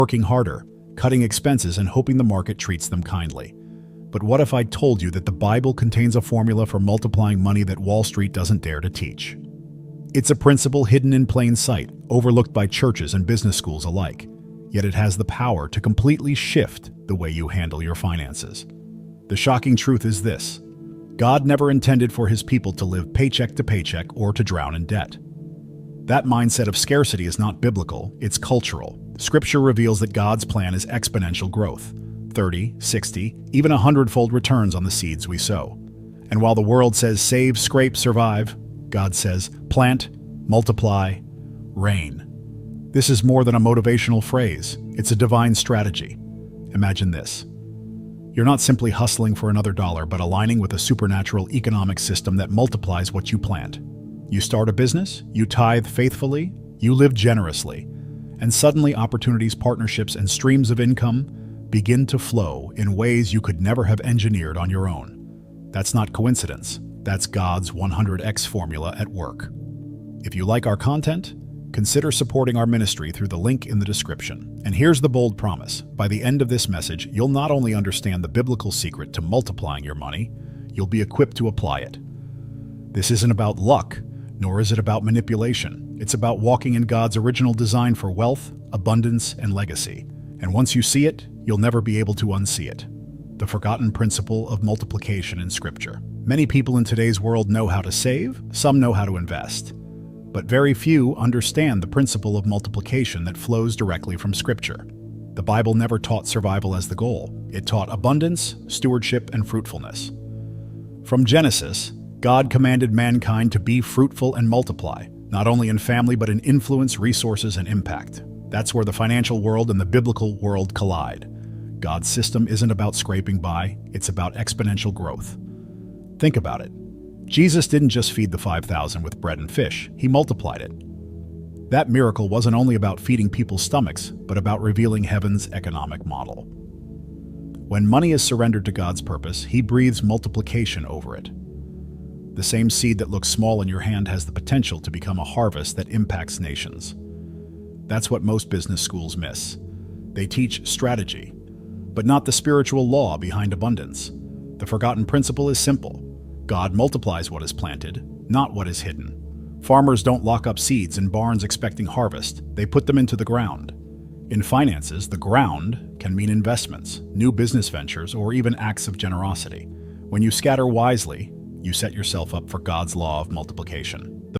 working harder, cutting expenses, and hoping the market treats them kindly. But what if I told you that the Bible contains a formula for multiplying money that Wall Street doesn't dare to teach? It's a principle hidden in plain sight, overlooked by churches and business schools alike. Yet it has the power to completely shift the way you handle your finances. The shocking truth is this: God never intended for his people to live paycheck to paycheck or to drown in debt. That mindset of scarcity is not biblical, it's cultural. Scripture reveals that God's plan is exponential growth, 30, 60, even 100-fold returns on the seeds we sow. And while the world says save, scrape, survive, God says plant, multiply, reign. This is more than a motivational phrase, it's a divine strategy. Imagine this. You're not simply hustling for another dollar, but aligning with a supernatural economic system that multiplies what you plant. You start a business, you tithe faithfully, you live generously, and suddenly opportunities, partnerships, and streams of income begin to flow in ways you could never have engineered on your own. That's not coincidence. That's God's 100x formula at work. If you like our content, consider supporting our ministry through the link in the description. And here's the bold promise. By the end of this message, you'll not only understand the biblical secret to multiplying your money, you'll be equipped to apply it. This isn't about luck, nor is it about manipulation. It's about walking in God's original design for wealth, abundance, and legacy. And once you see it, you'll never be able to unsee it. The forgotten principle of multiplication in Scripture. Many people in today's world know how to save, some know how to invest. But very few understand the principle of multiplication that flows directly from Scripture. The Bible never taught survival as the goal. It taught abundance, stewardship, and fruitfulness. From Genesis, God commanded mankind to be fruitful and multiply, not only in family but in influence, resources, and impact. That's where the financial world and the biblical world collide. God's system isn't about scraping by, it's about exponential growth. Think about it. Jesus didn't just feed the 5,000 with bread and fish, he multiplied it. That miracle wasn't only about feeding people's stomachs, but about revealing heaven's economic model. When money is surrendered to God's purpose, he breathes multiplication over it. The same seed that looks small in your hand has the potential to become a harvest that impacts nations. That's what most business schools miss. They teach strategy, but not the spiritual law behind abundance. The forgotten principle is simple. God multiplies what is planted, not what is hidden. Farmers don't lock up seeds in barns expecting harvest. They put them into the ground. In finances, the ground can mean investments, new business ventures, or even acts of generosity. When you scatter wisely, you set yourself up for God's law of multiplication.